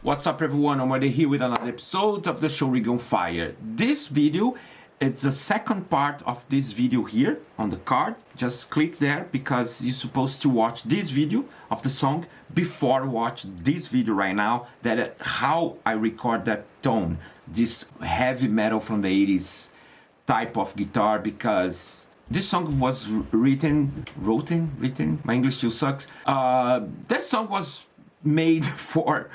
What's up everyone, I'm already here with another episode of the show Rig on Fire. This video is the second part of this video here on the card. Just click there because you're supposed to watch this video of the song before watch this video right now, that how I record that tone, this heavy metal from the 80s type of guitar, because this song was written, my English still sucks. That song was made for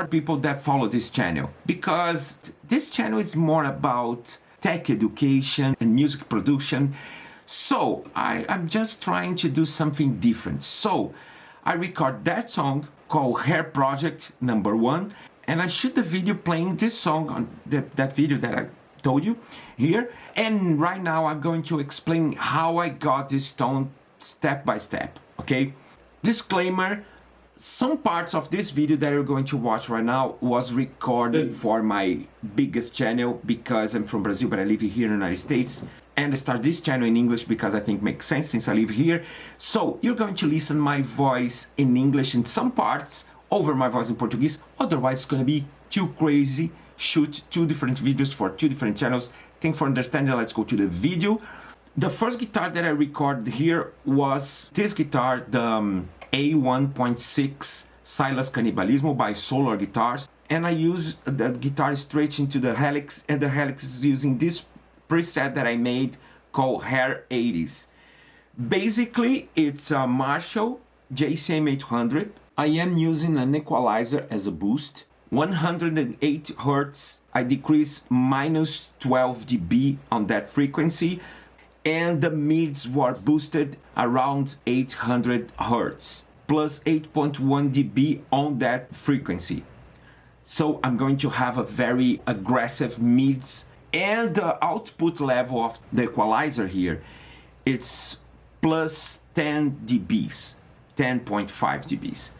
people that follow this channel, because this channel is more about tech education and music production. So I'm just trying to do something different. So I record that song called Hair Project number 1, and I shoot the video playing this song on that video that I told you here. And right now I'm going to explain how I got this tone step by step, okay? Disclaimer, some parts of this video that you're going to watch right now was recorded for my biggest channel, because I'm from Brazil but I live here in the United States, and I start this channel in English because I think it makes sense since I live here. So you're going to listen my voice in English in some parts over my voice in Portuguese, otherwise it's going to be too crazy. Shoot 2 different videos for 2 different channels. Thank you for understanding. Let's go to the video. The first guitar that I recorded here was this guitar, the A1.6 Silas Cannibalismo by Solar Guitars, and I used the guitar straight into the helix, and the helix is using this preset that I made called Hair 80's. Basically, it's a Marshall JCM 800. I am using an equalizer as a boost. 108 Hertz. I decrease minus 12 dB on that frequency, and the mids were boosted around 800 Hertz plus 8.1 dB on that frequency. So I'm going to have a very aggressive mids, and the output level of the equalizer here, it's plus 10 dBs, 10.5 dBs.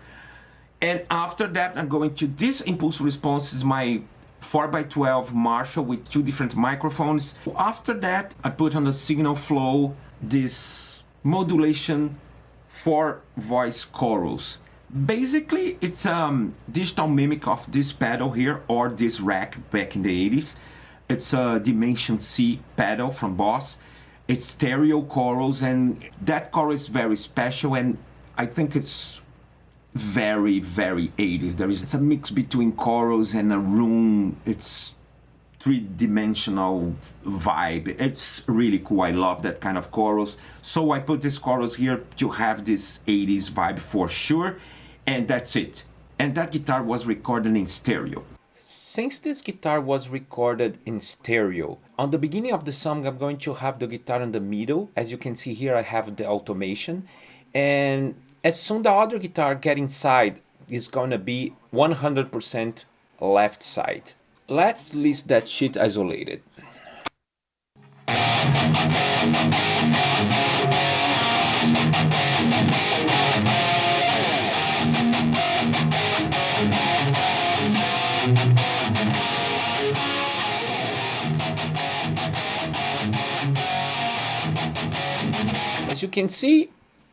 And after that, I'm going to this impulse response is my 4x12 Marshall with 2 different microphones. After that, I put on the signal flow this modulation for voice chorus. Basically, it's a digital mimic of this pedal here, or this rack back in the 80s. It's a Dimension C pedal from Boss. It's stereo chorus, and that chorus is very special, and I think it's very 80s. It's a mix between chorus and a room. It's 3-dimensional vibe. It's really cool. I love that kind of chorus. So I put this chorus here to have this 80s vibe for sure, and that's it. And that guitar was recorded in stereo. Since this guitar was recorded in stereo, on the beginning of the song I'm going to have the guitar in the middle. As you can see here, I have the automation, and as soon the other guitar get inside, is gonna be 100% left side. Let's list that shit isolated. As you can see,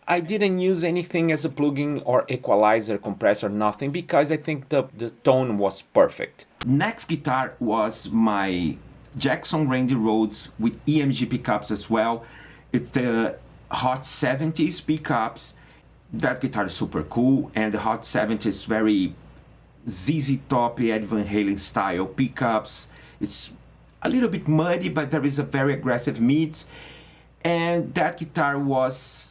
I didn't use anything as a plugin or equalizer, compressor, nothing, because I think the tone was perfect. Next guitar was my Jackson Randy Rhodes with EMG pickups as well. It's the Hot 70s pickups. That guitar is super cool, and the Hot 70s very ZZ Top, Eddie Van Halen style pickups. It's a little bit muddy, but there is a very aggressive mids, and that guitar was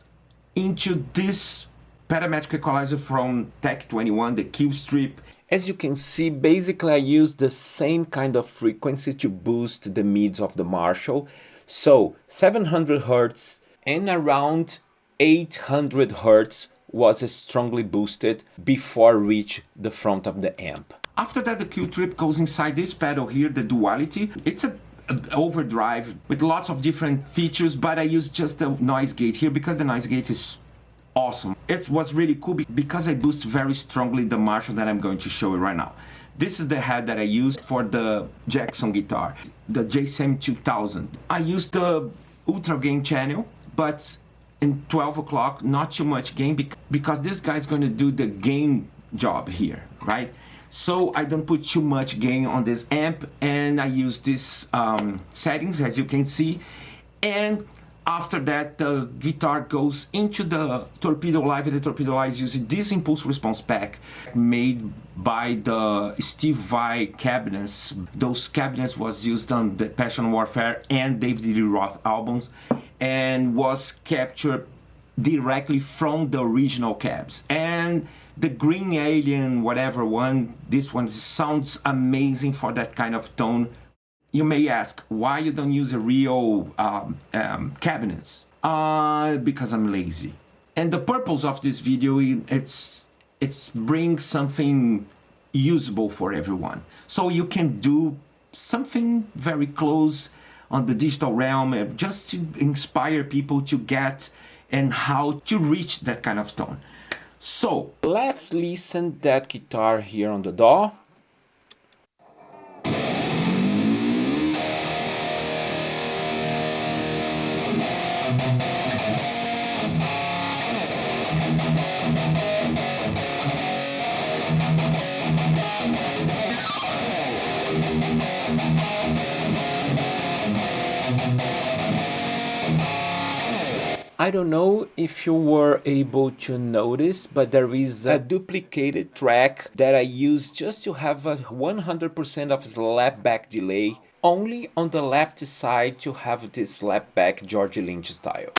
into this parametric equalizer from Tech 21, the Kill Strip. As you can see, basically I use the same kind of frequency to boost the mids of the Marshall. So 700 Hertz and around 800 Hertz was strongly boosted before reach the front of the amp. After that, the Kill Strip goes inside this pedal here, the Duality. It's an overdrive with lots of different features, but I use just the noise gate here because the noise gate is awesome. It was really cool because I boost very strongly the Marshall that I'm going to show you right now. This is the head that I used for the Jackson guitar, the JCM 2000. I used the ultra gain channel, but in 12 o'clock, not too much gain, because this guy's going to do the gain job here, right? So I don't put too much gain on this amp, and I use this settings, as you can see. And after that, the guitar goes into the Torpedo Live, and the Torpedo Live is using this impulse response pack made by the Steve Vai cabinets. Those cabinets was used on the Passion Warfare and David Lee Roth albums, and was captured directly from the original cabs. And the Green Alien, whatever one, this one sounds amazing for that kind of tone. You may ask, why you don't use a real cabinets? Because I'm lazy. And the purpose of this video, it's bring something usable for everyone. So you can do something very close on the digital realm, just to inspire people to get and how to reach that kind of tone. So let's listen that guitar here on the DAW. I don't know if you were able to notice, but there is a duplicated track that I use just to have a 100% of slapback delay, only on the left side to have this slapback George Lynch style.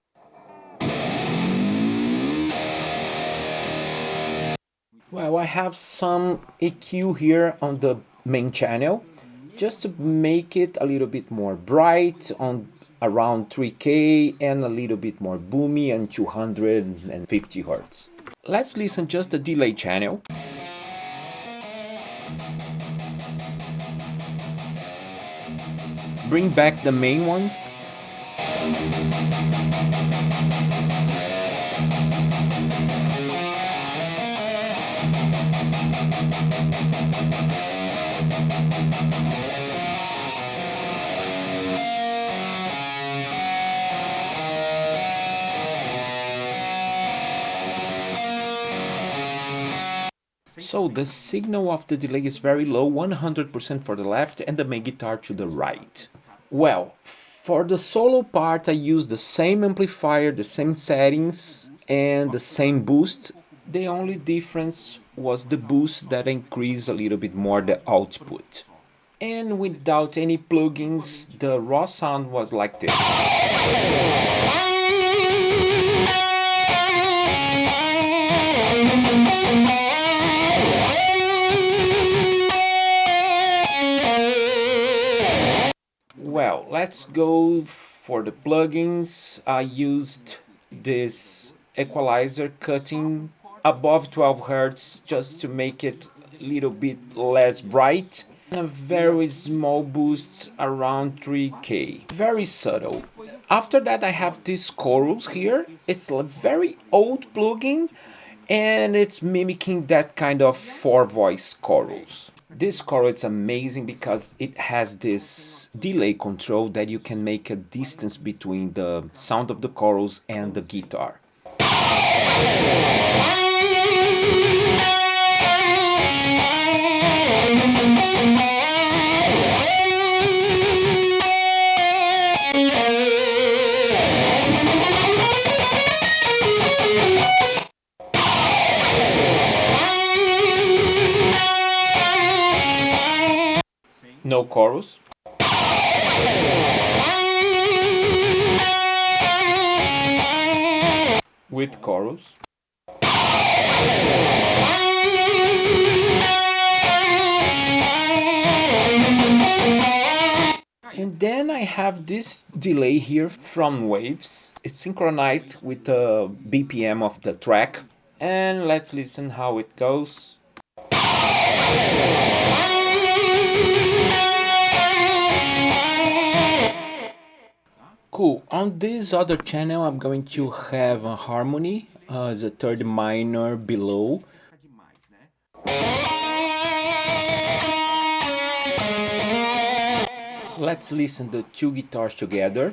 Well, I have some EQ here on the main channel, just to make it a little bit more bright on around 3K and a little bit more boomy and 250 Hz. Let's listen just the delay channel. Bring back the main one. So the signal of the delay is very low, 100% for the left and the main guitar to the right. Well, for the solo part I use the same amplifier, the same settings and the same boost. The only difference was the boost that increased a little bit more the output. And without any plugins, the raw sound was like this. Well, let's go for the plugins. I used this equalizer cutting above 12 Hz just to make it a little bit less bright. And a very small boost around 3K. Very subtle. After that I have these chorus here. It's a very old plugin and it's mimicking that kind of 4-voice chorus. This chorus is amazing because it has this delay control that you can make a distance between the sound of the chorus and the guitar. No chorus. With chorus. And then I have this delay here from waves. It's synchronized with the BPM of the track. And let's listen how it goes. Cool. On this other channel I'm going to have a harmony as a third minor below. Let's listen the two guitars together.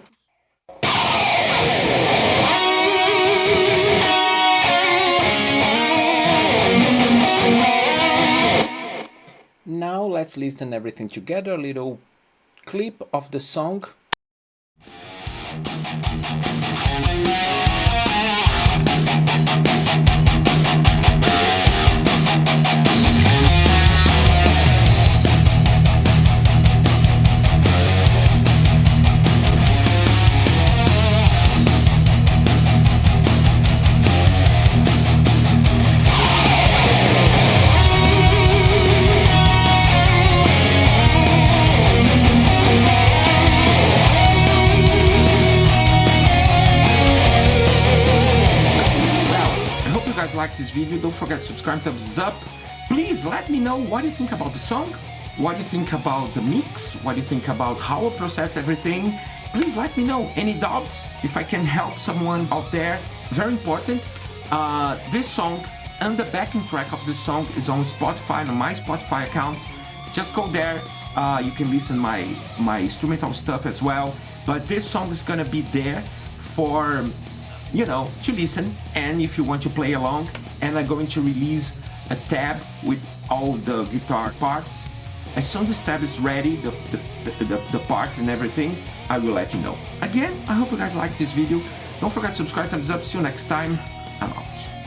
let's listen everything together, a little clip of the song. Like this video, don't forget to subscribe, thumbs up. Please let me know what you think about the song, what you think about the mix, what you think about how I process everything. Please let me know any doubts, if I can help someone out there. Very important. This song and the backing track of this song is on Spotify, on my Spotify account. Just go there. You can listen my instrumental stuff as well. But this song is gonna be there for, you know, to listen, and if you want to play along. And I'm going to release a tab with all the guitar parts. As soon as the tab is ready, the parts and everything, I will let you know. Again, I hope you guys like this video. Don't forget to subscribe, thumbs up. See you next time. I'm out.